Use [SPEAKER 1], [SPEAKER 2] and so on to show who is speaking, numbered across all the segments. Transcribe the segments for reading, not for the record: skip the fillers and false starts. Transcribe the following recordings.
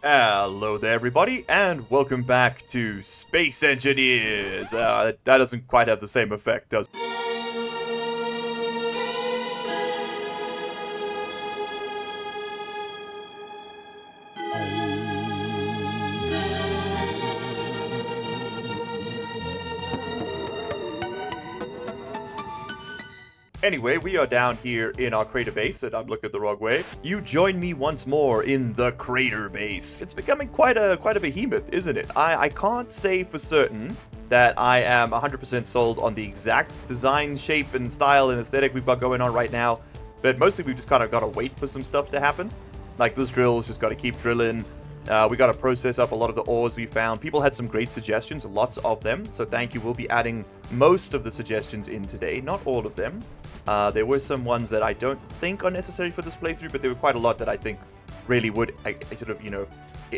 [SPEAKER 1] Hello there, everybody, and welcome back to Space Engineers. That doesn't quite have the same effect, does it? Anyway, we are down here in our crater base, and I'm looking the wrong way. You join me once more in the crater base. It's becoming quite a behemoth, isn't it? I can't say for certain that I am 100% sold on the exact design, shape, and style and aesthetic we've got going on right now, but mostly we've just kind of got to wait for some stuff to happen. Like, this drill's just got to keep drilling. We got to process up a lot of the ores we found. People had some great suggestions, lots of them, so thank you. We'll be adding most of the suggestions in today, not all of them. There were some ones that I don't think are necessary for this playthrough, but there were quite a lot that I think really would sort of,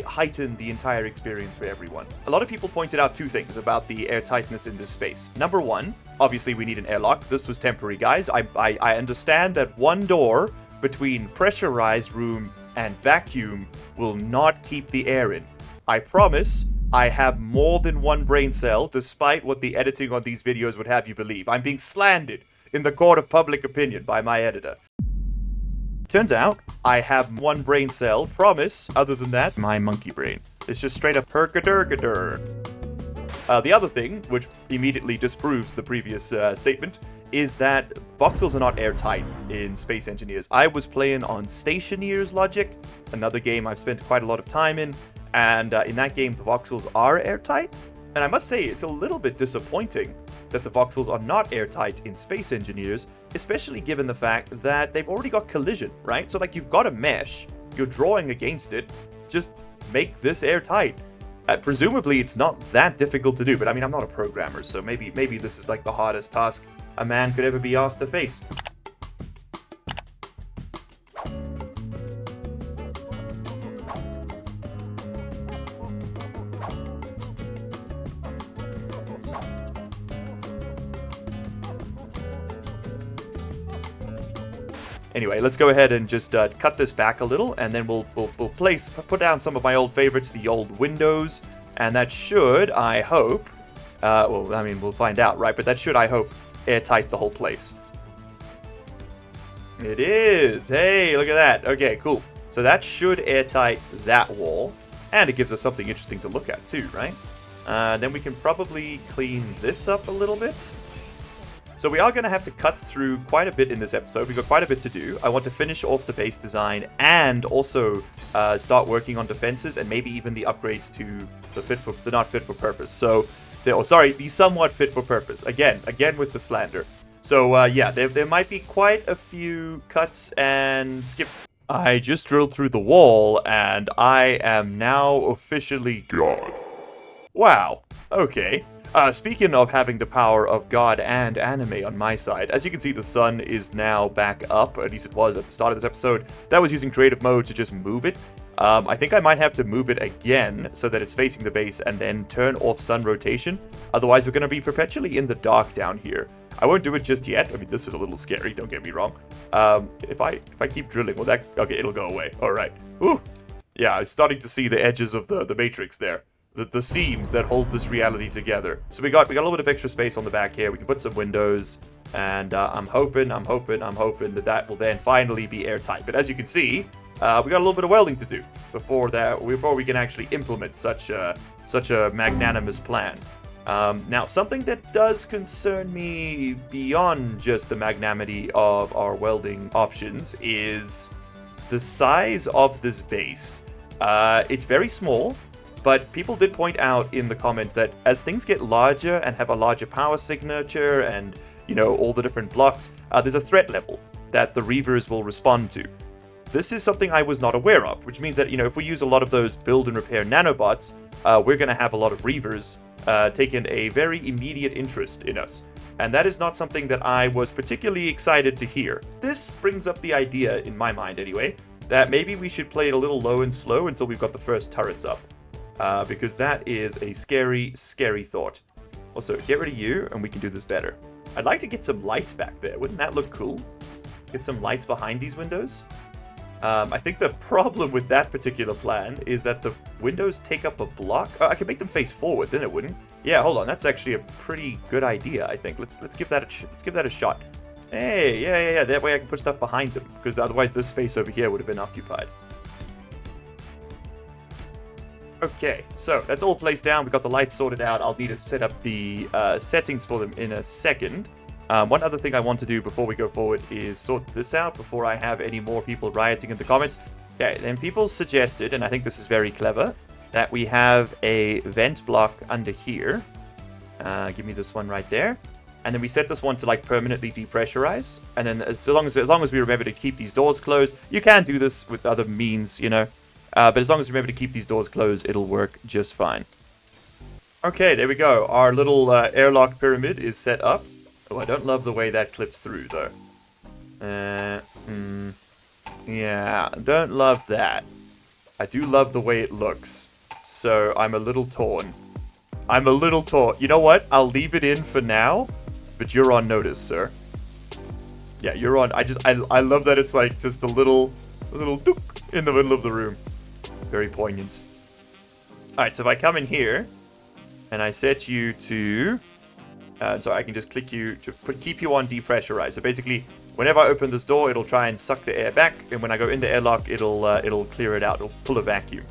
[SPEAKER 1] heighten the entire experience for everyone. A lot of people pointed out two things about the airtightness in this space. Number one, obviously we need an airlock. This was temporary, guys. I understand that one door between pressurized room and vacuum will not keep the air in. I promise I have more than one brain cell, despite what the editing on these videos would have you believe. I'm being slandered in the court of public opinion by my editor. Turns out, I have one brain cell, promise. Other than that, my monkey brain. It's just straight up herkaderkader. The other thing, which immediately disproves the previous statement, is that voxels are not airtight in Space Engineers. I was playing on Stationeer's logic, another game I've spent quite a lot of time in, and in that game the voxels are airtight. And I must say, it's a little bit disappointing that the voxels are not airtight in Space Engineers, especially given the fact that they've already got collision, right? So, like, you've got a mesh, you're drawing against it, just make this airtight. Presumably, it's not that difficult to do, but I mean, I'm not a programmer, so maybe this is like the hardest task a man could ever be asked to face. Anyway, let's go ahead and just cut this back a little, and then we'll put down some of my old favorites, the old windows, and that should, I hope, well, I mean, we'll find out, right? But that should, I hope, airtight the whole place. It is! Hey, look at that. Okay, cool. So that should airtight that wall, and it gives us something interesting to look at too, right? Then we can probably clean this up a little bit. So we are going to have to cut through quite a bit in this episode. We've got quite a bit to do. I want to finish off the base design and also start working on defenses and maybe even the upgrades to the not fit for purpose. So, the somewhat fit for purpose. Again with the slander. So yeah, there might be quite a few cuts and skip. I just drilled through the wall and I am now officially God. Wow. Okay. Speaking of having the power of God and anime on my side, as you can see, the sun is now back up, or at least it was at the start of this episode. That was using creative mode to just move it. I think I might have to move it again so that it's facing the base and then turn off sun rotation. Otherwise, we're going to be perpetually in the dark down here. I won't do it just yet. I mean, this is a little scary, don't get me wrong. If I keep drilling, will that... Okay, it'll go away. All right. Ooh. Yeah, I'm starting to see the edges of the matrix there. The seams that hold this reality together. So we got a little bit of extra space on the back here. We can put some windows, and I'm hoping that will then finally be airtight. But as you can see, we got a little bit of welding to do before we can actually implement such a magnanimous plan. Now, something that does concern me beyond just the magnanimity of our welding options is the size of this base. It's very small. But people did point out in the comments that as things get larger and have a larger power signature and, all the different blocks, there's a threat level that the Reavers will respond to. This is something I was not aware of, which means that, if we use a lot of those build and repair nanobots, we're going to have a lot of Reavers taking a very immediate interest in us. And that is not something that I was particularly excited to hear. This brings up the idea, in my mind anyway, that maybe we should play it a little low and slow until we've got the first turrets up. Because that is a scary, scary thought. Also, get rid of you, and we can do this better. I'd like to get some lights back there. Wouldn't that look cool? Get some lights behind these windows. I think the problem with that particular plan is that the windows take up a block. Oh, I can make them face forward, then it wouldn't. Yeah, hold on. That's actually a pretty good idea, I think. Let's give that a shot. Hey, yeah. That way I can put stuff behind them, because otherwise this space over here would have been occupied. Okay, so that's all placed down. We've got the lights sorted out. I'll need to set up the settings for them in a second. One other thing I want to do before we go forward is sort this out before I have any more people rioting in the comments. Okay, then people suggested, and I think this is very clever, that we have a vent block under here. Give me this one right there. And then we set this one to like permanently depressurize. And then as long as we remember to keep these doors closed, you can do this with other means, you know. But as long as we remember to keep these doors closed, it'll work just fine. Okay, there we go. Our little airlock pyramid is set up. Oh, I don't love the way that clips through, though. Yeah, don't love that. I do love the way it looks. So, I'm a little torn. You know what? I'll leave it in for now, but you're on notice, sir. Yeah, you're on. I love that it's like just a little dook in the middle of the room. Very poignant. Alright, so if I come in here, and I set you to... so I can just click you to keep you on depressurize. So basically, whenever I open this door, it'll try and suck the air back, and when I go in the airlock, it'll clear it out. It'll pull a vacuum.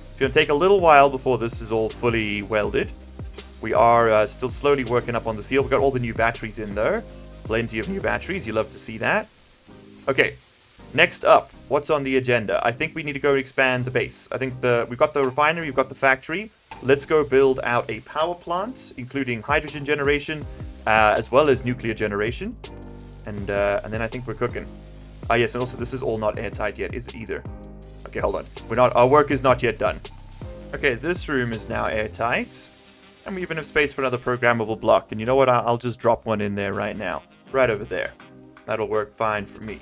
[SPEAKER 1] It's going to take a little while before this is all fully welded. We are still slowly working up on the seal. We've got all the new batteries in there. Plenty of new batteries. You love to see that. Okay, next up, what's on the agenda? I think we need to go expand the base. I think we've got the refinery, we've got the factory. Let's go build out a power plant, including hydrogen generation, as well as nuclear generation. And then I think we're cooking. Ah, yes, and also this is all not airtight yet, is it either? Okay, hold on. Our work is not yet done. Okay, this room is now airtight. And we even have space for another programmable block. And you know what? I'll just drop one in there right now. Right over there. That'll work fine for me.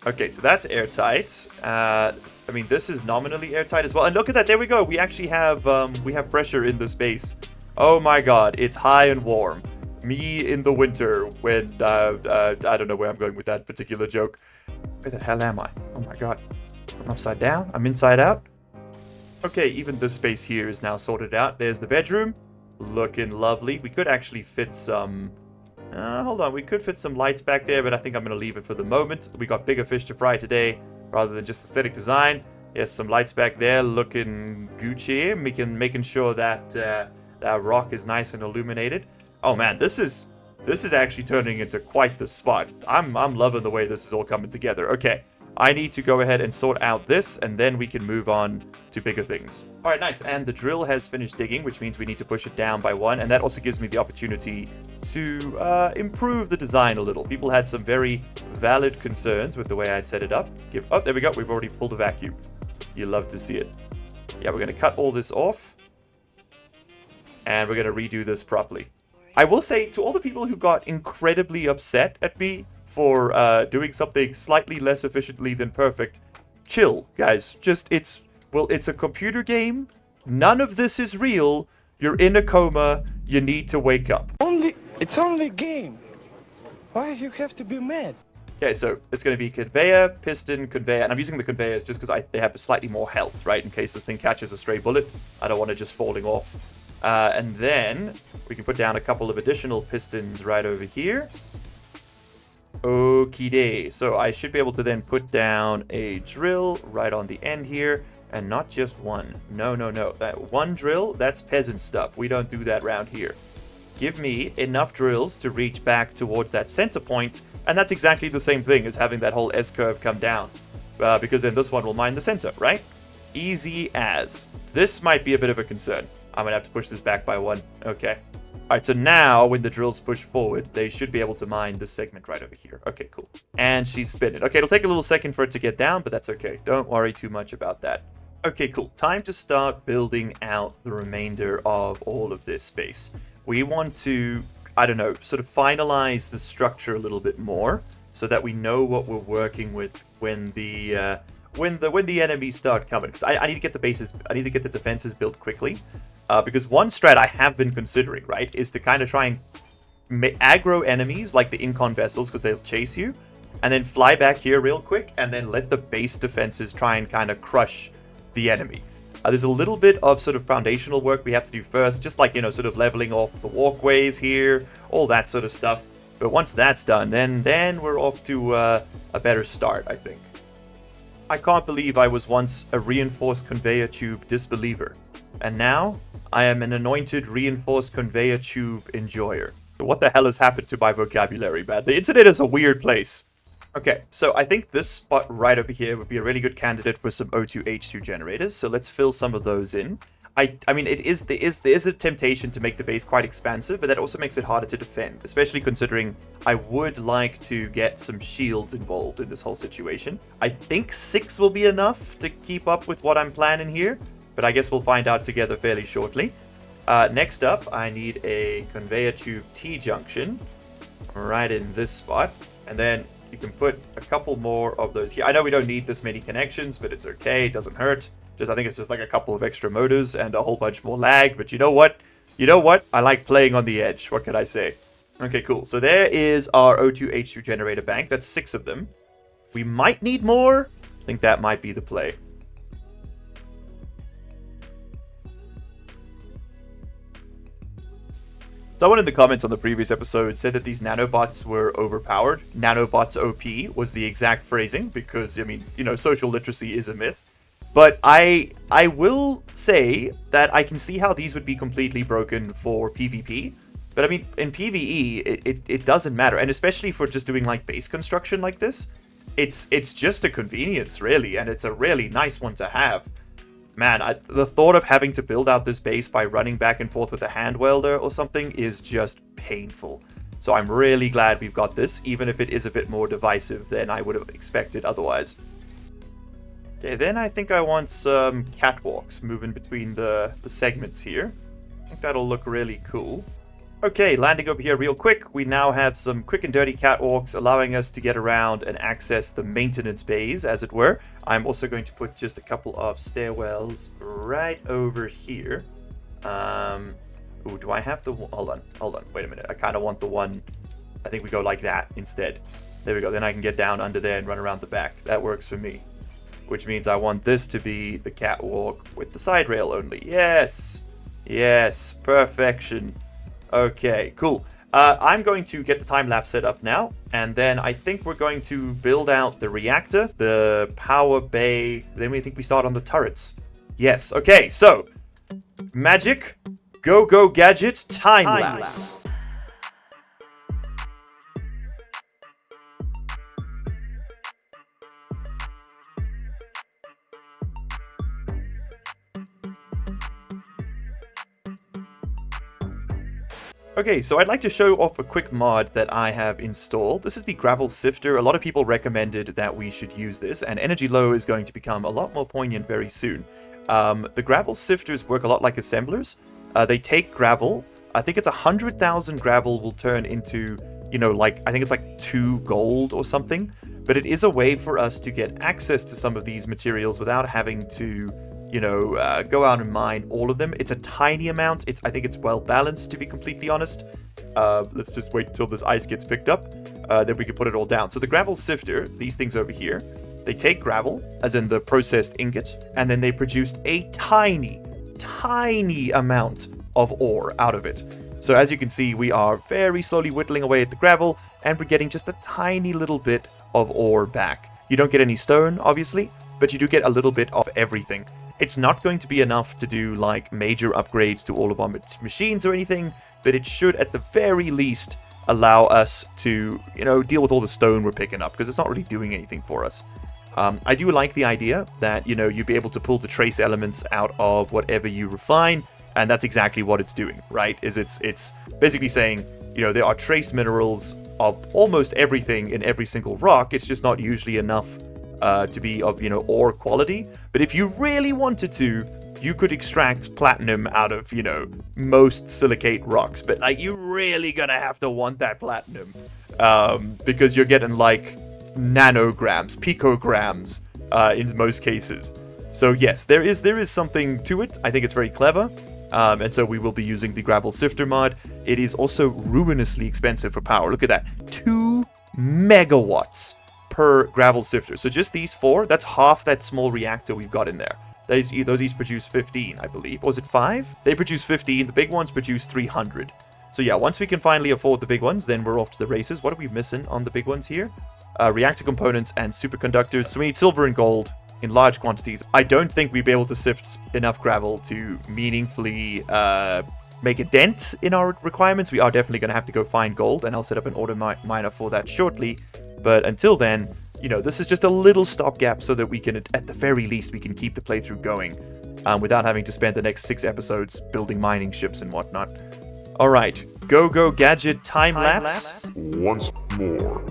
[SPEAKER 1] Okay, so that's airtight. I mean, this is nominally airtight as well. And look at that, there we go. We actually have pressure in the space. Oh my god, it's high and warm. Me in the winter when, I don't know where I'm going with that particular joke. Where the hell am I? Oh my god. I'm upside down? I'm inside out? Okay, even this space here is now sorted out. There's the bedroom. Looking lovely. We could actually fit some... hold on, we could fit some lights back there, but I think I'm going to leave it for the moment. We got bigger fish to fry today, rather than just aesthetic design. Yes, some lights back there, looking Gucci, making sure that that rock is nice and illuminated. Oh man, this is actually turning into quite the spot. I'm loving the way this is all coming together. Okay, I need to go ahead and sort out this, and then we can move on to bigger things. All right, nice. And the drill has finished digging, which means we need to push it down by 1, and that also gives me the opportunity to improve the design a little. People had some very valid concerns with the way I'd set it up. Oh, there we go. We've already pulled a vacuum. You love to see it. Yeah, we're going to cut all this off, and we're going to redo this properly. I will say, to all the people who got incredibly upset at me for doing something slightly less efficiently than perfect, chill, guys. It's a computer game. None of this is real. You're in a coma. You need to wake up.
[SPEAKER 2] It's only a game. Why you have to be mad?
[SPEAKER 1] Okay, so it's going to be conveyor, piston, conveyor, and I'm using the conveyors just because they have slightly more health, right? In case this thing catches a stray bullet, I don't want it just falling off. And then we can put down a couple of additional pistons right over here. Okie day. So I should be able to then put down a drill right on the end here, and not just one. No. That one drill, that's peasant stuff. We don't do that around here. Give me enough drills to reach back towards that center point, and that's exactly the same thing as having that whole S-curve come down. Because then this one will mine the center, right? Easy as. This might be a bit of a concern. I'm going to have to push this back by 1. Okay. Alright, so now when the drills push forward, they should be able to mine this segment right over here. Okay, cool. And she's spinning. Okay, it'll take a little second for it to get down, but that's okay. Don't worry too much about that. Okay, cool. Time to start building out the remainder of all of this space. We want to, I don't know, sort of finalize the structure a little bit more so that we know what we're working with when the enemies start coming. Because I need to get the bases, I need to get the defenses built quickly. Because one strat I have been considering, right, is to kind of try and aggro enemies like the Incon vessels because they'll chase you, and then fly back here real quick, and then let the base defenses try and kind of crush the enemy. There's a little bit of sort of foundational work we have to do first, just like, sort of leveling off the walkways here, all that sort of stuff. But once that's done, then we're off to a better start, I think. I can't believe I was once a reinforced conveyor tube disbeliever, and now I am an anointed reinforced conveyor tube enjoyer. What the hell has happened to my vocabulary, man? The internet is a weird place. Okay, so I think this spot right over here would be a really good candidate for some O2H2 generators, so let's fill some of those in. I mean, there is a temptation to make the base quite expansive, but that also makes it harder to defend, especially considering I would like to get some shields involved in this whole situation. I think 6 will be enough to keep up with what I'm planning here, but I guess we'll find out together fairly shortly. Next up, I need a conveyor tube T-junction right in this spot, and then you can put a couple more of those here. I know we don't need this many connections, but it's okay. It doesn't hurt. I think it's just like a couple of extra motors and a whole bunch more lag. But you know what? I like playing on the edge. What can I say? Okay, cool. So there is our O2H2 generator bank. That's 6 of them. We might need more. I think that might be the play. Someone in the comments on the previous episode said that these nanobots were overpowered. Nanobots OP was the exact phrasing because, I mean, social literacy is a myth. But I will say that I can see how these would be completely broken for PvP. But I mean, in PvE, it doesn't matter. And especially for just doing like base construction like this, it's just a convenience, really. And it's a really nice one to have. Man, the thought of having to build out this base by running back and forth with a hand welder or something is just painful. So I'm really glad we've got this, even if it is a bit more divisive than I would have expected otherwise. Okay, then I think I want some catwalks moving between the segments here. I think that'll look really cool. Okay, landing over here real quick, we now have some quick and dirty catwalks allowing us to get around and access the maintenance bays, as it were. I'm also going to put just a couple of stairwells right over here. Ooh, do I have the... Hold on, wait a minute. I kind of want the one... I think we go like that instead. There we go, then I can get down under there and run around the back. That works for me. Which means I want this to be the catwalk with the side rail only. Yes! Yes, perfection. Okay, cool. I'm going to get the time-lapse set up now, and then I think we're going to build out the reactor, the power bay, then we think we start on the turrets. Yes, okay, so, magic, Go Gadget TIMELAPSE. Okay, so I'd like to show off a quick mod that I have installed. This is the gravel sifter. A lot of people recommended that we should use this, and Energy Low is going to become a lot more poignant very soon. The gravel sifters work a lot like assemblers. They take gravel. I think it's 100,000 gravel will turn into, I think it's like 2 gold or something. But it is a way for us to get access to some of these materials without having to go out and mine all of them. It's a tiny amount. I think it's well balanced, to be completely honest. Let's just wait until this ice gets picked up. Then we can put it all down. So the gravel sifter, these things over here, they take gravel, as in the processed ingot, and then they produced a tiny amount of ore out of it. So as you can see, we are very slowly whittling away at the gravel, and we're getting just a tiny little bit of ore back. You don't get any stone, obviously, but you do get a little bit of everything. It's not going to be enough to do like major upgrades to all of our machines or anything, but it should at the very least allow us to, deal with all the stone we're picking up, because it's not really doing anything for us. I do like the idea that, you'd be able to pull the trace elements out of whatever you refine, and that's exactly what it's doing, right? It's basically saying, there are trace minerals of almost everything in every single rock. It's just not usually enough to be of, ore quality. But if you really wanted to, you could extract platinum out of, most silicate rocks. But, you're really gonna have to want that platinum. Because you're getting, nanograms, picograms, in most cases. So, yes, there is something to it. I think it's very clever. And so we will be using the gravel sifter mod. It is also ruinously expensive for power. Look at that. 2 megawatts. per gravel sifter. So just these 4, that's half that small reactor we've got in there. Those each produce 15, I believe. Or was it 5? They produce 15. The big ones produce 300. So yeah, once we can finally afford the big ones, then we're off to the races. What are we missing on the big ones here? Reactor components and superconductors. So we need silver and gold in large quantities. I don't think we'd be able to sift enough gravel to meaningfully make a dent in our requirements. We are definitely going to have to go find gold, and I'll set up an auto miner for that shortly. But until then, you know, this is just a little stopgap so that we can, at the very least, we can keep the playthrough going without having to spend the next 6 episodes building mining ships and whatnot. All right, Go Gadget Time-Lapse.
[SPEAKER 3] Once more.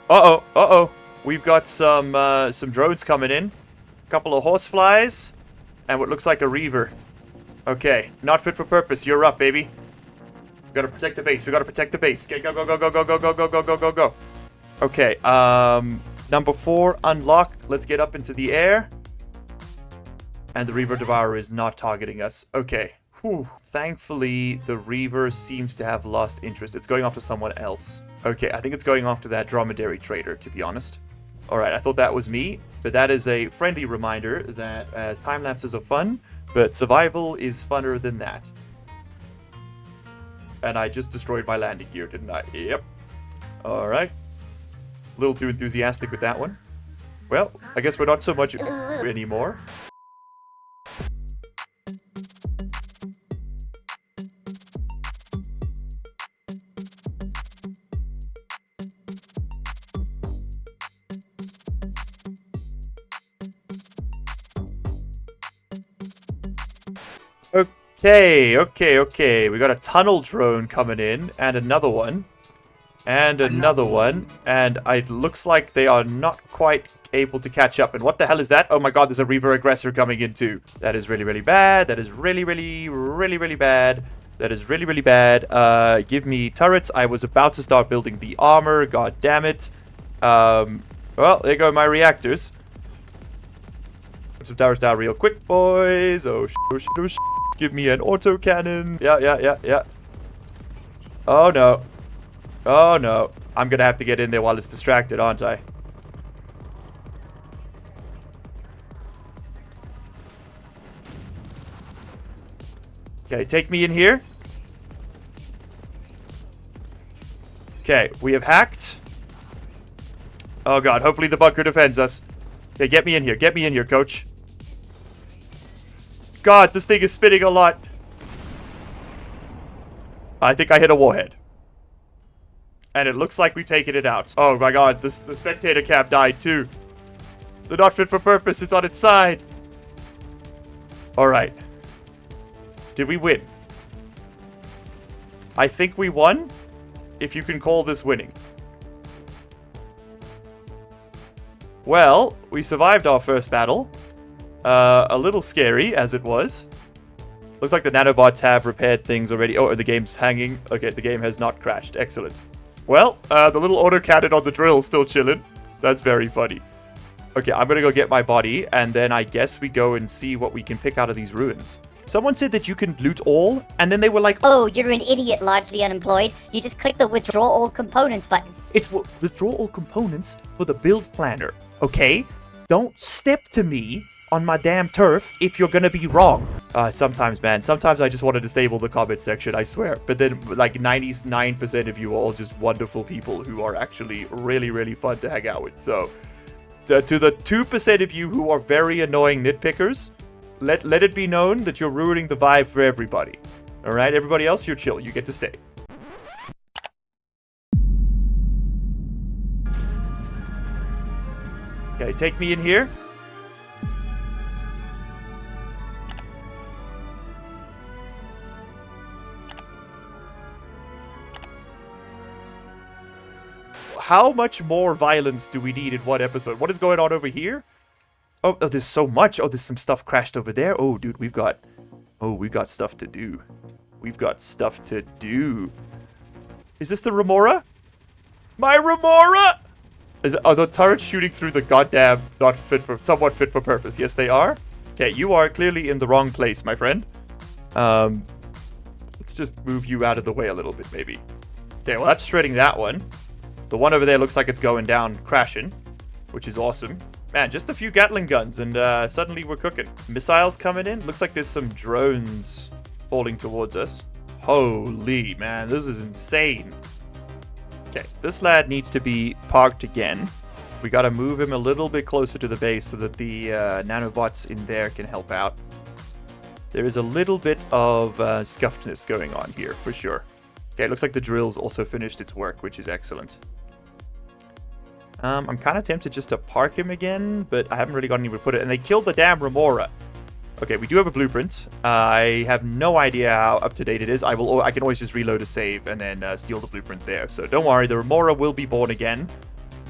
[SPEAKER 1] Uh-oh. We've got some drones coming in. A couple of horseflies. And what looks like a reaver. Okay, not fit for purpose. You're up, baby. We gotta protect the base. Okay, go. Okay, number 4, unlock. Let's get up into the air. And the Reaver Devourer is not targeting us. Okay. Whew. Thankfully, the Reaver seems to have lost interest. It's going after someone else. Okay, I think it's going after that dromedary trader, to be honest. Alright, I thought that was me, but that is a friendly reminder that time lapses are fun, but survival is funner than that. And I just destroyed my landing gear, didn't I? Yep. Alright. A little too enthusiastic with that one. Well, I guess we're not so much anymore. Okay. We got a tunnel drone coming in, and another one. And another one. And it looks like they are not quite able to catch up. And what the hell is that? Oh my god, there's a Reaver Aggressor coming in too. That is really, really bad. That is really, really, really, really bad. That is really, really bad. Give me turrets. I was about to start building the armor. God damn it. Well, there go my reactors. Put some towers down real quick, boys. Oh, shit. Give me an autocannon. Yeah. Oh, no. I'm gonna have to get in there while it's distracted, aren't I? Okay, take me in here. Okay, we have hacked. Oh god, hopefully the bunker defends us. Okay, get me in here, coach. God, this thing is spinning a lot. I think I hit a warhead. And it looks like we've taken it out. Oh my god, the spectator cap died too. They're not fit for purpose, it's on its side. Alright. Did we win? I think we won, if you can call this winning. Well, we survived our first battle. A little scary, as it was. Looks like the nanobots have repaired things already. Oh, the game's hanging. Okay, the game has not crashed. Excellent. Well, the little autocannon on the drill is still chilling. That's very funny. Okay, I'm gonna go get my body, and then I guess we go and see what we can pick out of these ruins. Someone said that you can loot all, and then they were like,
[SPEAKER 4] "Oh, you're an idiot, largely unemployed. You just click the withdraw all components button."
[SPEAKER 1] It's withdraw all components for the build planner, okay? Don't step to me on my damn turf if you're gonna be wrong. Sometimes, man. Sometimes I just want to disable the comment section, I swear. But then, like, 99% of you are all just wonderful people who are actually really, really fun to hang out with. So, to the 2% of you who are very annoying nitpickers, let it be known that you're ruining the vibe for everybody. Alright, everybody else, you're chill. You get to stay. Okay, take me in here. How much more violence do we need in one episode? What is going on over here? Oh, there's so much. Oh, there's some stuff crashed over there. Oh, dude, we've got stuff to do. We've got stuff to do. Is this the Remora? My Remora! Are the turrets shooting through the goddamn somewhat fit for purpose? Yes, they are. Okay, you are clearly in the wrong place, my friend. Let's just move you out of the way a little bit, maybe. Okay, well, that's shredding that one. The one over there looks like it's going down, crashing, which is awesome. Man, just a few Gatling guns, and suddenly we're cooking. Missiles coming in. Looks like there's some drones falling towards us. Holy, man, this is insane. Okay, this lad needs to be parked again. We gotta move him a little bit closer to the base so that the nanobots in there can help out. There is a little bit of scuffedness going on here, for sure. Okay, it looks like the drill's also finished its work, which is excellent. I'm kind of tempted just to park him again, but I haven't really got anywhere to put it. And they killed the damn Remora. Okay, we do have a blueprint. I have no idea how up to date it is. I can always just reload a save and then steal the blueprint there. So don't worry, the Remora will be born again.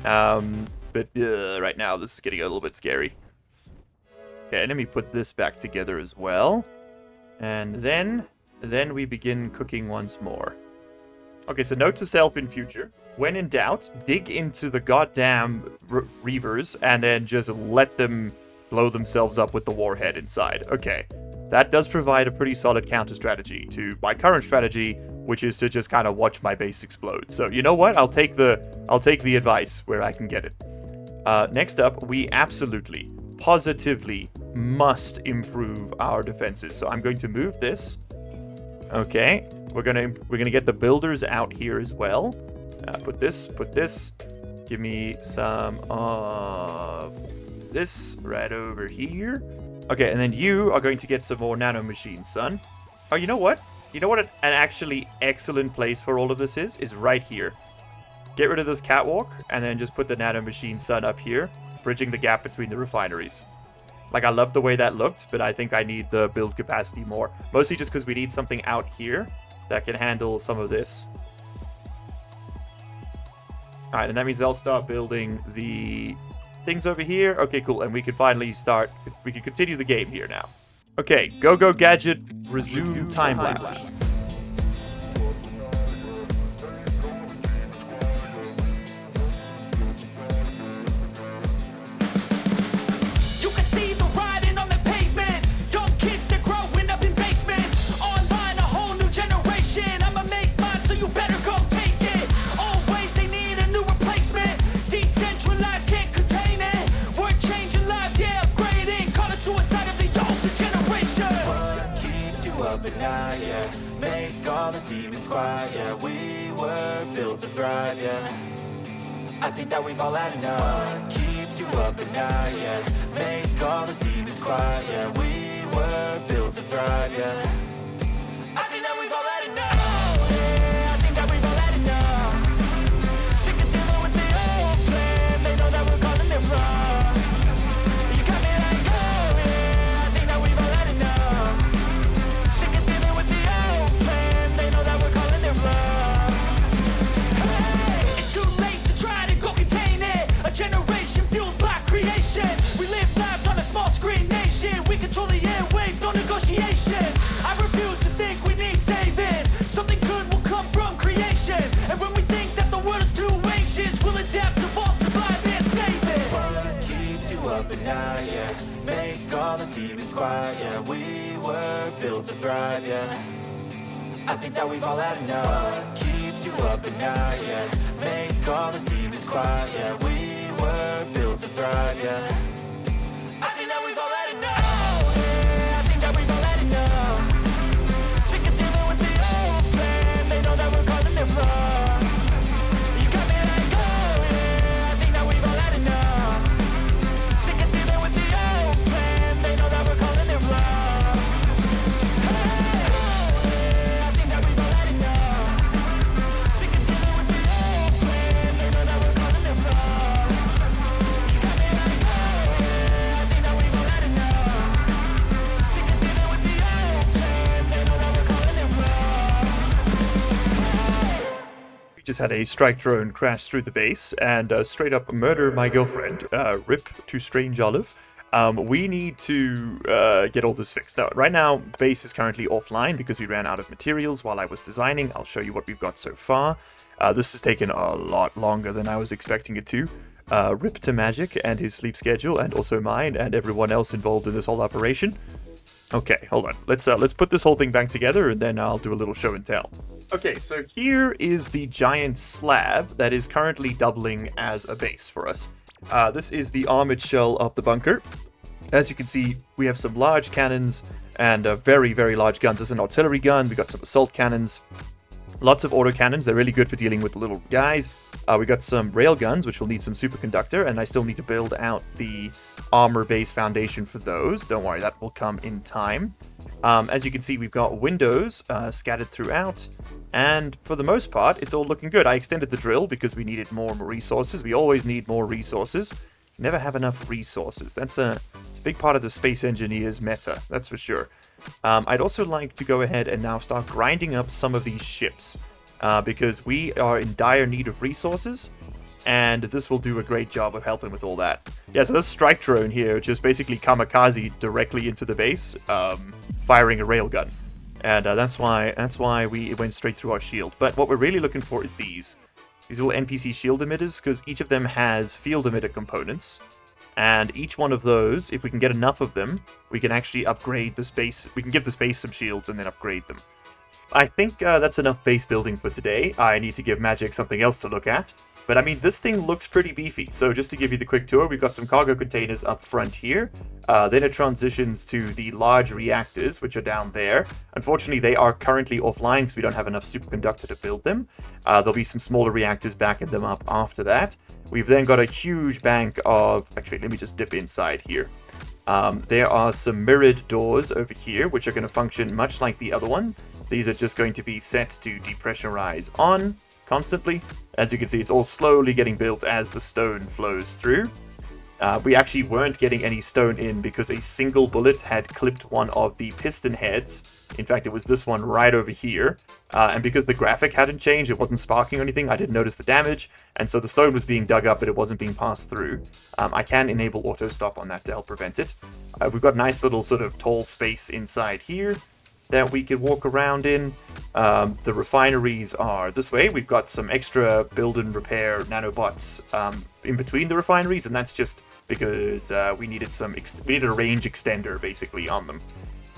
[SPEAKER 1] But right now, this is getting a little bit scary. Okay, let me put this back together as well. And then we begin cooking once more. Okay, so note to self in future. When in doubt, dig into the goddamn reavers and then just let them blow themselves up with the warhead inside. Okay, that does provide a pretty solid counter strategy to my current strategy, which is to just kind of watch my base explode. So you know what? I'll take the advice where I can get it. Next up, we absolutely, positively must improve our defenses. So I'm going to move this. Okay, we're gonna get the builders out here as well. Put this. Give me some of this right over here. Okay, and then you are going to get some more nano machines, son. Oh, you know what? You know what an actually excellent place for all of this is right here. Get rid of this catwalk, and then just put the nano machine sun up here, bridging the gap between the refineries. Like, I love the way that looked, but I think I need the build capacity more. Mostly just because we need something out here that can handle some of this. Alright, and that means they'll start building the things over here. Okay, cool. And we can finally start... We can continue the game here now. Okay, Go Gadget, resume time-lapse.
[SPEAKER 3] Make all the demons quiet, yeah. We were built to thrive, yeah. I think that we've all had enough. What keeps you up at night, yeah. Make all the demons quiet, yeah. We were built to thrive, yeah. I think that we've all had enough. Yeah, I think that we've all had enough. Sick of dealing with the old plan. They know that we're calling it wrong. You got me like, oh yeah, I think that we've all had enough. Sick of dealing with the old plan. They know that we're calling it wrong. Hey, it's too late to try to go contain it. A generation fueled by creation. We live lives on a small screen nation. We control the airwaves, no negotiation. I refuse to think we need saving. Something good will come from creation. And when we think that the world is too anxious, we'll adapt, evolve, survive, and save it. What keeps you up at night, yeah. Make all the demons quiet, yeah. We were built to thrive, yeah. I think that we've all had enough. What keeps you up at night, yeah. Make all the demons quiet, yeah. We were built to thrive, yeah. I think that we've all had enough. Yeah, I think that we've all had enough. Sick of dealing with the old plan. They know that we're calling it wrong. You got me like, oh yeah, I think that we've all had enough. Sick of dealing with the old plan. They know that we're calling it wrong. Hey, oh yeah, I think that we've all had enough. Sick of dealing with the old plan. They know that we're calling it wrong. You got me like, oh yeah, I think that we've all had enough. Sick of dealing with the old plan. They know that we're calling it wrong.
[SPEAKER 1] We just had a strike drone crash through the base and straight up murder my girlfriend. Rip to Strange Olive. We need to get all this fixed out. Right now, base is currently offline because we ran out of materials while I was designing. I'll show you what we've got so far. This has taken a lot longer than I was expecting it to. Rip to Magic and his sleep schedule, and also mine and everyone else involved in this whole operation. Okay, hold on. Let's put this whole thing back together, and then I'll do a little show and tell. Okay, so here is the giant slab that is currently doubling as a base for us. This is the armored shell of the bunker. As you can see, we have some large cannons and very, very large guns. There's an artillery gun. We got some assault cannons. Lots of autocannons. They're really good for dealing with the little guys. We got some rail guns, which will need some superconductor, and I still need to build out the armor base foundation for those. Don't worry, that will come in time. As you can see, we've got windows scattered throughout, and for the most part, it's all looking good. I extended the drill because we needed more resources. We always need more resources. Never have enough resources. It's a big part of the Space Engineer's meta, that's for sure. I'd also like to go ahead and now start grinding up some of these ships, because we are in dire need of resources, and this will do a great job of helping with all that. Yeah, so this strike drone here just basically kamikaze directly into the base, firing a railgun. And that's why it went straight through our shield. But what we're really looking for is these little NPC shield emitters, because each of them has field emitter components. And each one of those, if we can get enough of them, we can actually upgrade the space. We can give the space some shields and then upgrade them. I think that's enough base building for today. I need to give Magic something else to look at. But I mean, this thing looks pretty beefy. So just to give you the quick tour, we've got some cargo containers up front here. Then it transitions to the large reactors, which are down there. Unfortunately, they are currently offline because we don't have enough superconductor to build them. There'll be some smaller reactors backing them up after that. We've then got a huge bank of... Actually, let me just dip inside here. There are some mirrored doors over here, which are going to function much like the other one. These are just going to be set to depressurize on constantly. As you can see, it's all slowly getting built as the stone flows through. We actually weren't getting any stone in because a single bullet had clipped one of the piston heads. In fact, it was this one right over here. And because the graphic hadn't changed, it wasn't sparking or anything, I didn't notice the damage. And so the stone was being dug up, but it wasn't being passed through. I can enable auto stop on that to help prevent it. We've got a nice little sort of tall space inside here that we could walk around in. The refineries are this way. We've got some extra build and repair nanobots in between the refineries, and that's just because we needed a range extender basically on them.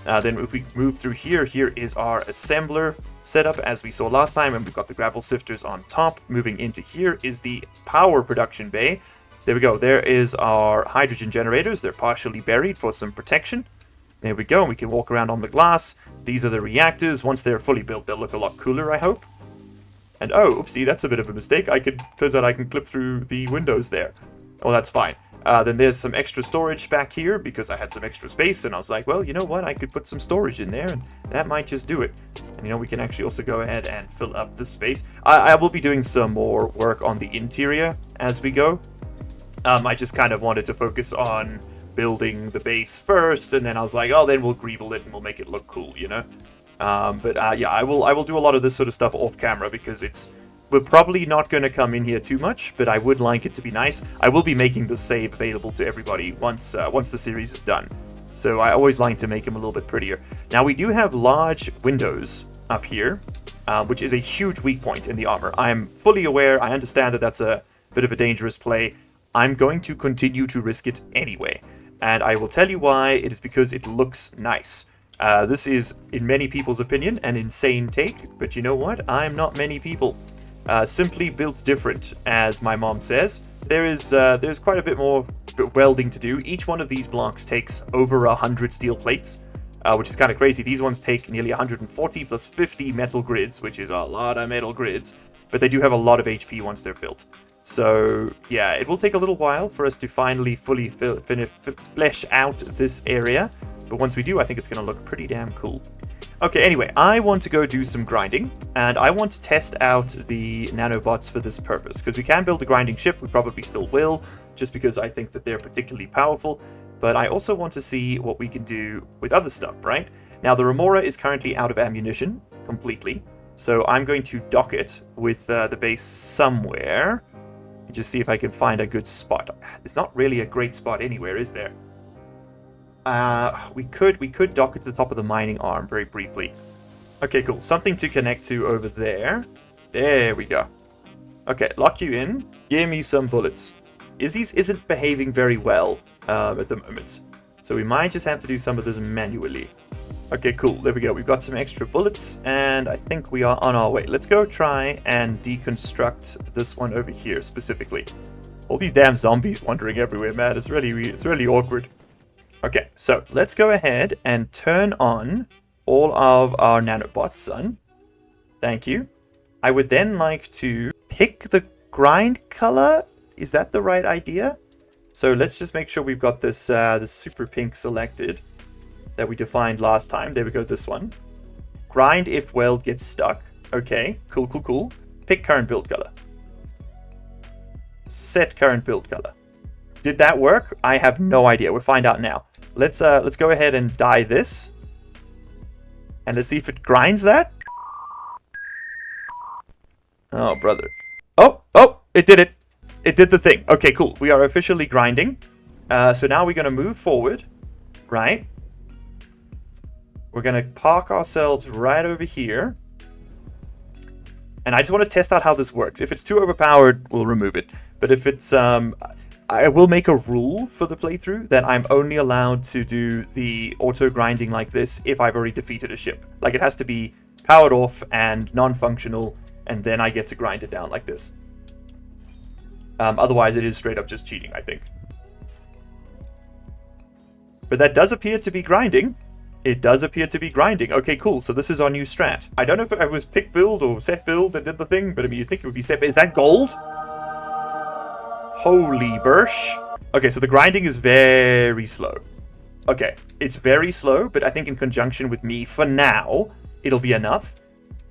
[SPEAKER 1] Then if we move through here, here is our assembler setup as we saw last time, and we've got the gravel sifters on top. Moving into here is the power production bay. There we go. There is our hydrogen generators. They're partially buried for some protection. There we go, and we can walk around on the glass. These are the reactors. Once they're fully built, they'll look a lot cooler, I hope. And oh, oopsie, that's a bit of a mistake. Turns out I can clip through the windows there. Oh, that's fine. Then there's some extra storage back here because I had some extra space, and I was like, well, you know what? I could put some storage in there, and that might just do it. And, you know, we can actually also go ahead and fill up the space. I will be doing some more work on the interior as we go. I just kind of wanted to focus on building the base first, and then I was like, oh, then we'll greeble it and we'll make it look cool, you know. Yeah, I will do a lot of this sort of stuff off camera because we're probably not going to come in here too much, but I would like it to be nice. I will be making the save available to everybody once the series is done. So I always like to make them a little bit prettier. Now we do have large windows up here, which is a huge weak point in the armor. I'm fully aware. I understand that that's a bit of a dangerous play. I'm going to continue to risk it anyway. And I will tell you why. It is because it looks nice. This is, in many people's opinion, an insane take. But you know what? I'm not many people. Simply built different, as my mom says. There's quite a bit more welding to do. Each one of these blocks takes over 100 steel plates, which is kind of crazy. These ones take nearly 140 plus 50 metal grids, which is a lot of metal grids. But they do have a lot of HP once they're built. So, yeah, it will take a little while for us to finally fully flesh out this area. But once we do, I think it's going to look pretty damn cool. Okay, anyway, I want to go do some grinding. And I want to test out the nanobots for this purpose. Because we can build a grinding ship, we probably still will. Just because I think that they're particularly powerful. But I also want to see what we can do with other stuff, right? Now, the Remora is currently out of ammunition completely. So I'm going to dock it with the base somewhere. Just see if I can find a good spot. There's not really a great spot anywhere, is there? We could dock it to the top of the mining arm very briefly. Okay, cool. Something to connect to over there. There we go. Okay, lock you in. Give me some bullets. Izzy's isn't behaving very well at the moment. So we might just have to do some of this manually. Okay, cool. There we go. We've got some extra bullets, and I think we are on our way. Let's go try and deconstruct this one over here specifically. All these damn zombies wandering everywhere, man. It's really awkward. Okay, so let's go ahead and turn on all of our nanobots, son. Thank you. I would then like to pick the grind color. Is that the right idea? So let's just make sure we've got this this super pink selected that we defined last time. There we go, this one. Grind if weld gets stuck. Okay, cool, cool, cool. Pick current build color. Set current build color. Did that work? I have no idea. We'll find out now. Let's go ahead and dye this. And let's see if it grinds that. Oh, brother. Oh, it did it. It did the thing. Okay, cool. We are officially grinding. So now we're going to move forward. Right? We're going to park ourselves right over here. And I just want to test out how this works. If it's too overpowered, we'll remove it. But if it's... I will make a rule for the playthrough that I'm only allowed to do the auto grinding like this if I've already defeated a ship. Like, it has to be powered off and non-functional, and then I get to grind it down like this. Otherwise, it is straight up just cheating, I think. But that does appear to be grinding. It does appear to be grinding. Okay, cool. So this is our new strat. I don't know if it was pick build or set build that did the thing, but I mean, you'd think it would be set. Is that gold? Holy bursh. Okay, so the grinding is very slow. Okay, it's very slow, but I think in conjunction with me, for now, it'll be enough.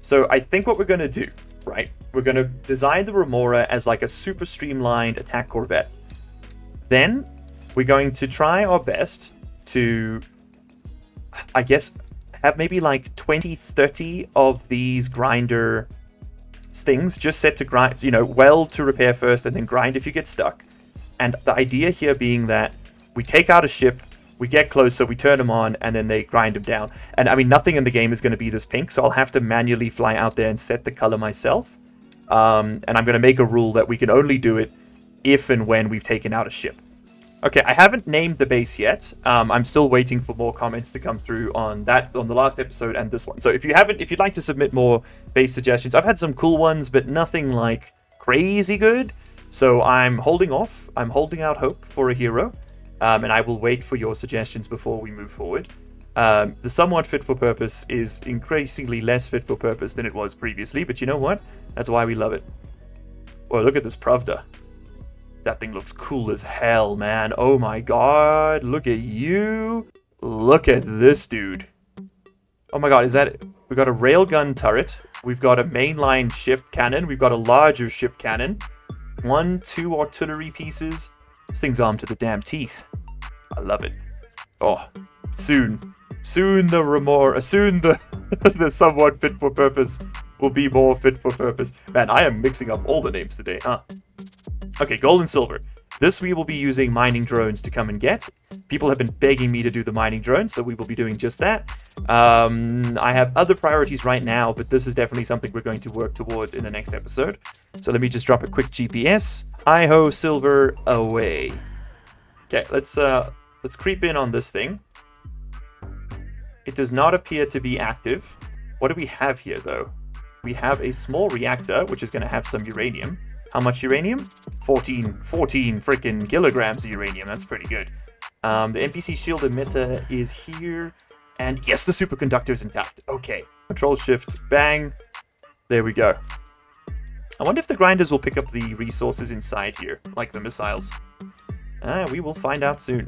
[SPEAKER 1] So I think what we're going to do, right, we're going to design the Remora as like a super streamlined attack corvette. Then we're going to try our best to, I guess, have maybe like 20, 30 of these grinder things just set to grind, you know, weld to repair first and then grind if you get stuck. And the idea here being that we take out a ship, we get close, so we turn them on, and then they grind them down. And I mean, nothing in the game is going to be this pink, so I'll have to manually fly out there and set the color myself. And I'm going to make a rule that we can only do it if and when we've taken out a ship. Okay, I haven't named the base yet. I'm still waiting for more comments to come through on that, on the last episode and this one. So if you'd like to submit more base suggestions, I've had some cool ones, but nothing like crazy good. So I'm holding off. I'm holding out hope for a hero, and I will wait for your suggestions before we move forward. The somewhat fit for purpose is increasingly less fit for purpose than it was previously, but you know what? That's why we love it. Whoa, look at this Pravda. That thing looks cool as hell, man. Oh my god, look at you. Look at this dude. Oh my god, is that... We've got a railgun turret. We've got a mainline ship cannon. We've got a larger ship cannon. 1, 2 artillery pieces. This thing's armed to the damn teeth. I love it. Oh, soon. Soon the Remora... Soon the, the somewhat fit for purpose will be more fit for purpose. Man, I am mixing up all the names today, huh? Okay, gold and silver. This we will be using mining drones to come and get. People have been begging me to do the mining drones, so we will be doing just that. I have other priorities right now, but this is definitely something we're going to work towards in the next episode. So let me just drop a quick GPS. Hi-ho, silver, away. Okay, let's creep in on this thing. It does not appear to be active. What do we have here, though? We have a small reactor, which is going to have some uranium. How much uranium? 14 freaking kilograms of uranium. That's pretty good. The NPC shield emitter is here. And yes, the superconductor is intact. Okay. Control shift. Bang. There we go. I wonder if the grinders will pick up the resources inside here, like the missiles. We will find out soon.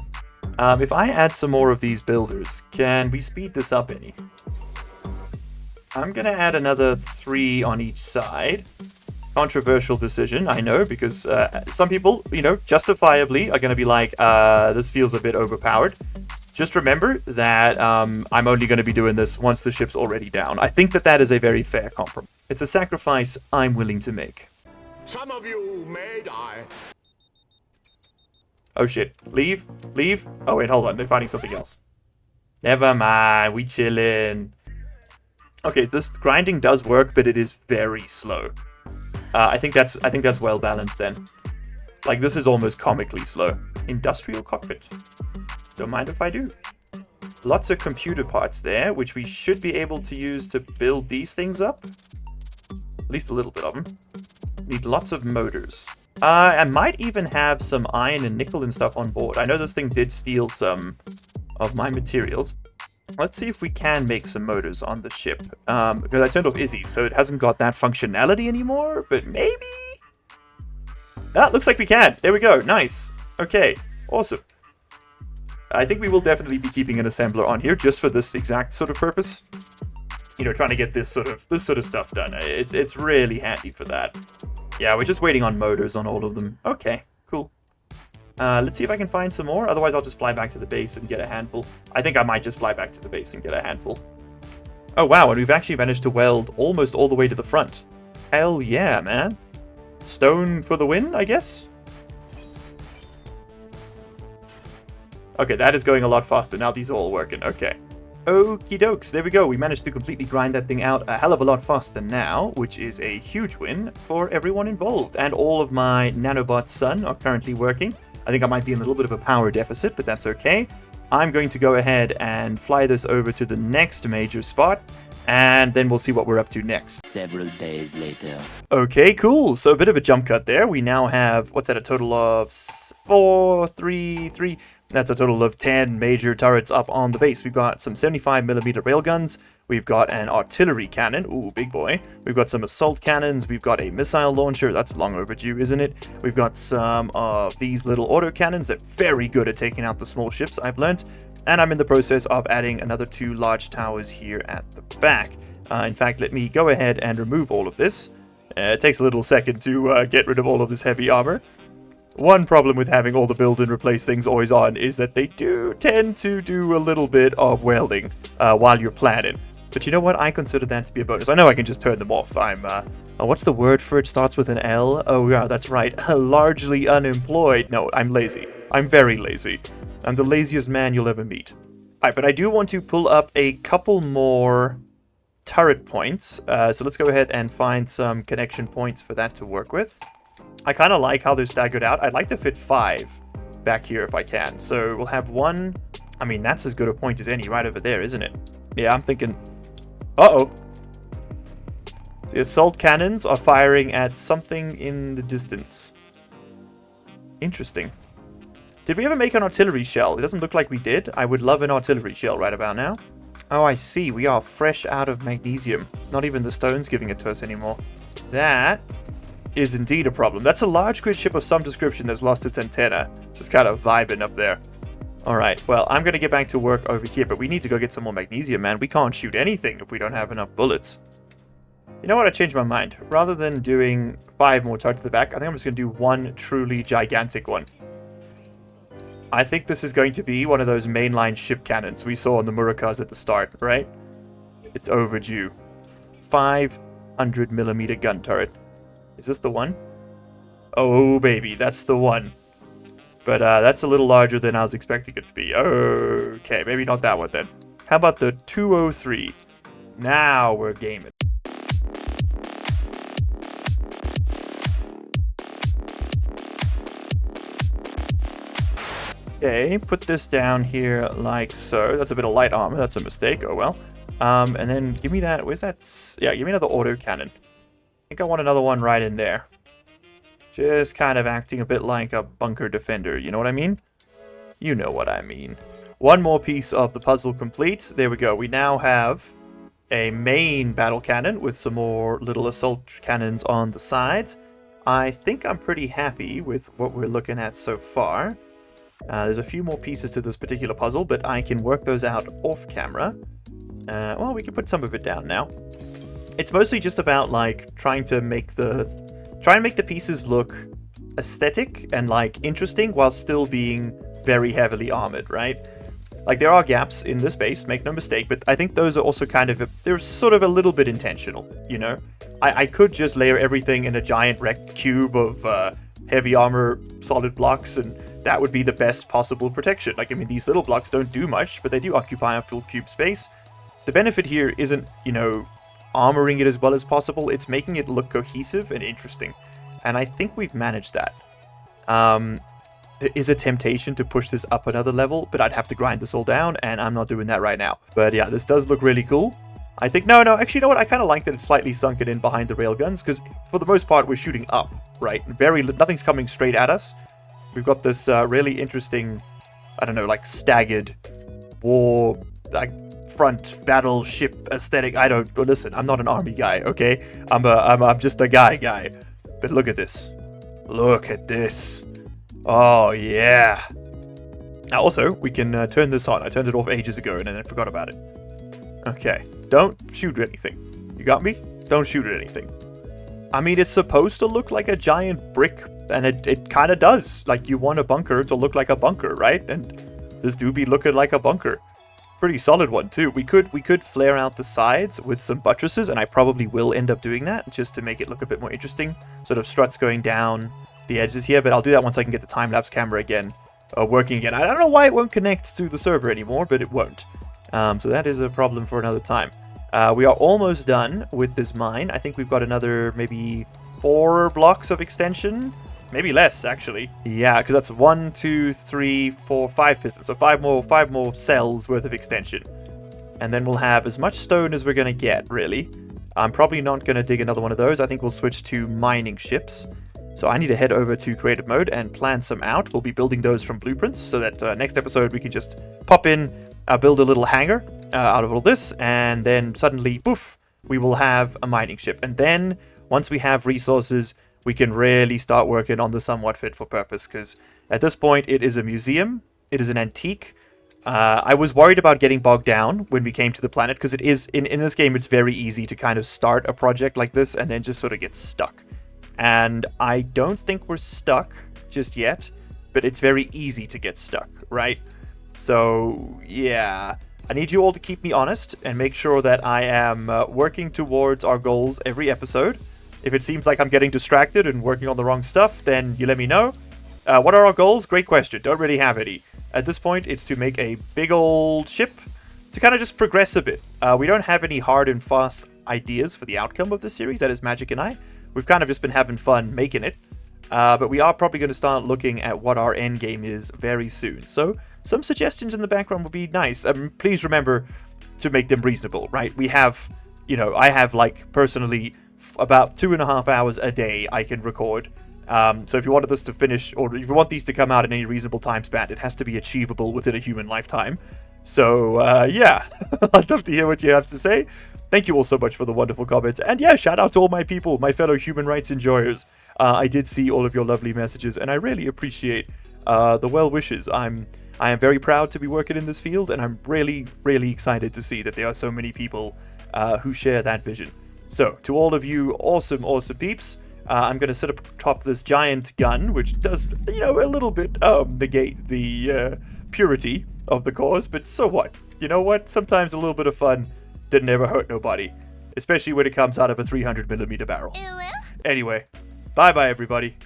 [SPEAKER 1] If I add some more of these builders, can we speed this up any? I'm going to add another 3 on each side. Controversial decision, I know, because some people, you know, justifiably are going to be like, this feels a bit overpowered. Just remember that I'm only going to be doing this once the ship's already down. I think that that is a very fair compromise. It's a sacrifice I'm willing to make.
[SPEAKER 5] Some of you may die.
[SPEAKER 1] Oh shit. Leave? Leave? Oh wait, hold on. They're finding something else. Never mind. We chillin'. Okay, this grinding does work, but it is very slow. I think that's well balanced then. Like, this is almost comically slow. Industrial cockpit. Don't mind if I do. Lots of computer parts there, which we should be able to use to build these things up. At least a little bit of them. Need lots of motors. I might even have some iron and nickel and stuff on board. I know this thing did steal some of my materials. Let's see if we can make some motors on the ship. Because I turned off Izzy, so it hasn't got that functionality anymore, but maybe? Ah, looks like we can. There we go. Nice. Okay. Awesome. I think we will definitely be keeping an assembler on here just for this exact sort of purpose. You know, trying to get this sort of stuff done. It's really handy for that. Yeah, we're just waiting on motors on all of them. Okay, cool. Let's see if I can find some more. Otherwise, I'll just fly back to the base and get a handful. I think I might just fly back to the base and get a handful. Oh, wow, and we've actually managed to weld almost all the way to the front. Hell yeah, man. Stone for the win, I guess? Okay, that is going a lot faster. Now these are all working. Okay. Okie dokes, there we go. We managed to completely grind that thing out a hell of a lot faster now, which is a huge win for everyone involved. And all of my Nanobots Sun are currently working. I think I might be in a little bit of a power deficit, but that's okay. I'm going to go ahead and fly this over to the next major spot, and then we'll see what we're up to next.
[SPEAKER 6] Several days later.
[SPEAKER 1] Okay, cool. So a bit of a jump cut there. We now have, what's that, a total of 3. That's a total of 10 major turrets up on the base. We've got some 75mm railguns. We've got an artillery cannon. Ooh, big boy. We've got some assault cannons. We've got a missile launcher. That's long overdue, isn't it? We've got some of these little autocannons. They're very good at taking out the small ships, I've learnt. And I'm in the process of adding another 2 large towers here at the back. In fact, let me go ahead and remove all of this. It takes a little second to get rid of all of this heavy armor. One problem with having all the build and replace things always on is that they do tend to do a little bit of welding while you're planning. But you know what? I consider that to be a bonus. I know I can just turn them off. I'm, what's the word for it? Starts with an L? Oh yeah, that's right. Largely unemployed. No, I'm lazy. I'm very lazy. I'm the laziest man you'll ever meet. Alright, but I do want to pull up a couple more turret points. So let's go ahead and find some connection points for that to work with. I kind of like how they're staggered out. I'd like to fit 5 back here if I can. So we'll have 1. I mean, that's as good a point as any right over there, isn't it? Yeah, I'm thinking... Uh-oh. The assault cannons are firing at something in the distance. Interesting. Did we ever make an artillery shell? It doesn't look like we did. I would love an artillery shell right about now. Oh, I see. We are fresh out of magnesium. Not even the stone's giving it to us anymore. That is indeed a problem. That's a large grid ship of some description that's lost its antenna. Just kind of vibing up there. Alright, well, I'm going to get back to work over here, but we need to go get some more magnesium, man. We can't shoot anything if we don't have enough bullets. You know what? I changed my mind. Rather than doing 5 more turrets to the back, I think I'm just going to do 1 truly gigantic one. I think this is going to be one of those mainline ship cannons we saw on the Murakas at the start, right? It's overdue. 500mm gun turret. Is this the one? Oh, baby, that's the one. But that's a little larger than I was expecting it to be. Okay, maybe not that one then. How about the 203? Now we're gaming. Okay, put this down here like so. That's a bit of light armor. That's a mistake. Oh well. And then give me that. Where's that? Yeah, give me another autocannon. I think I want another one right in there. Just kind of acting a bit like a bunker defender. You know what I mean? You know what I mean. One more piece of the puzzle complete. There we go. We now have a main battle cannon with some more little assault cannons on the sides. I think I'm pretty happy with what we're looking at so far. There's a few more pieces to this particular puzzle, but I can work those out off camera. Well, we can put some of it down now. It's mostly just about like trying to make the pieces look aesthetic and like interesting while still being very heavily armored, right? Like there are gaps in this base, make no mistake, but I think those are also kind of they're sort of a little bit intentional, you know? I could just layer everything in a giant wrecked cube of heavy armor solid blocks, and that would be the best possible protection. Like, I mean, these little blocks don't do much, but they do occupy a full cube space. The benefit here isn't, you know, armoring it as well as possible. It's making it look cohesive and interesting. And I think we've managed that. There is a temptation to push this up another level, but I'd have to grind this all down, and I'm not doing that right now. But yeah, this does look really cool. I think, no, actually, you know what? I kind of like that it's slightly sunken in behind the railguns, because for the most part, we're shooting up, right? Nothing's coming straight at us. We've got this really interesting, I don't know, like staggered war, like front battleship aesthetic. Listen, I'm not an army guy, okay? I'm just a guy. But look at this. Look at this. Oh, yeah. Now, also, we can turn this on. I turned it off ages ago, and then I forgot about it. Okay. Don't shoot at anything. You got me? Don't shoot at anything. I mean, it's supposed to look like a giant brick, and it kind of does. Like, you want a bunker to look like a bunker, right? And this do be looking like a bunker. Pretty solid one, too. We could flare out the sides with some buttresses, and I probably will end up doing that, just to make it look a bit more interesting. Sort of struts going down the edges here, but I'll do that once I can get the time-lapse camera again, working again. I don't know why it won't connect to the server anymore, but it won't. So that is a problem for another time. We are almost done with this mine. I think we've got another maybe 4 blocks of extension. Maybe less, actually. Yeah, because that's 1, 2, 3, 4, 5 pistons. So 5 more cells worth of extension. And then we'll have as much stone as we're going to get, really. I'm probably not going to dig another one of those. I think we'll switch to mining ships. So I need to head over to creative mode and plan some out. We'll be building those from blueprints so that next episode we can just pop in, build a little hangar out of all this, and then suddenly, poof, we will have a mining ship. And then, once we have resources, we can really start working on the somewhat fit for purpose, because at this point, it is a museum, it is an antique. I was worried about getting bogged down when we came to the planet, because it is, in this game, it's very easy to kind of start a project like this and then just sort of get stuck. And I don't think we're stuck just yet, but it's very easy to get stuck, right? So, yeah, I need you all to keep me honest and make sure that I am working towards our goals every episode. If it seems like I'm getting distracted and working on the wrong stuff, then you let me know. What are our goals? Great question. Don't really have any. At this point, it's to make a big old ship to kind of just progress a bit. We don't have any hard and fast ideas for the outcome of this series. That is Magic and I. We've kind of just been having fun making it. But we are probably going to start looking at what our end game is very soon. So some suggestions in the background would be nice. Please remember to make them reasonable, right? We have, I have like personally about 2.5 hours a day I can record. So if you wanted this to finish, or if you want these to come out in any reasonable time span, it has to be achievable within a human lifetime. So, yeah, I'd love to hear what you have to say. Thank you all so much for the wonderful comments. And yeah, shout out to all my people, my fellow human rights enjoyers. I did see all of your lovely messages, and I really appreciate the well wishes. I am very proud to be working in this field, and I'm really, really excited to see that there are so many people who share that vision. So, to all of you awesome peeps, I'm going to set up atop this giant gun, which does, a little bit negate the purity of the cause, but so what? You know what? Sometimes a little bit of fun didn't ever hurt nobody, especially when it comes out of a 300mm barrel. Anyway, bye-bye, everybody.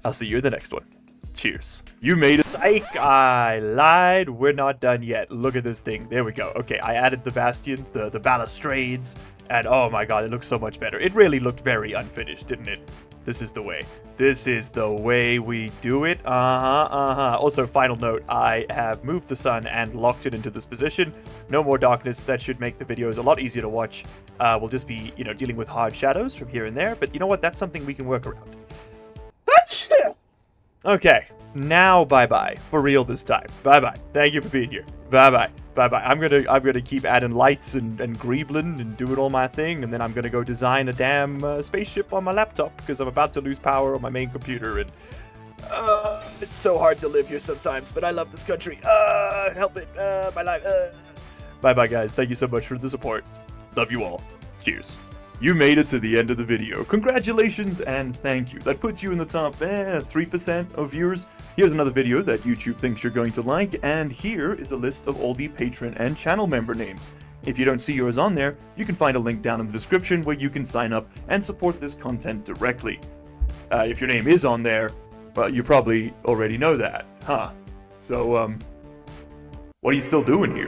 [SPEAKER 1] I'll see you in the next one. Cheers. You made it. Psych, I lied. We're not done yet. Look at this thing. There we go. Okay, I added the bastions, the balustrades, and oh my god, it looks so much better. It really looked very unfinished, didn't it? This is the way. This is the way we do it. Also, final note, I have moved the sun and locked it into this position. No more darkness. That should make the videos a lot easier to watch. We'll just be, dealing with hard shadows from here and there. But you know what? That's something we can work around. Okay, now bye-bye. For real this time. Bye-bye. Thank you for being here. Bye-bye. Bye-bye. I'm gonna keep adding lights and greebling and doing all my thing, and then I'm gonna go design a damn spaceship on my laptop because I'm about to lose power on my main computer, and it's so hard to live here sometimes, but I love this country. Help it. My life. Bye-bye, guys. Thank you so much for the support. Love you all. Cheers. You made it to the end of the video. Congratulations and thank you. That puts you in the top 3% of viewers. Here's another video that YouTube thinks you're going to like, and here is a list of all the patron and channel member names. If you don't see yours on there, you can find a link down in the description where you can sign up and support this content directly. If your name is on there, well, you probably already know that, huh? So, what are you still doing here?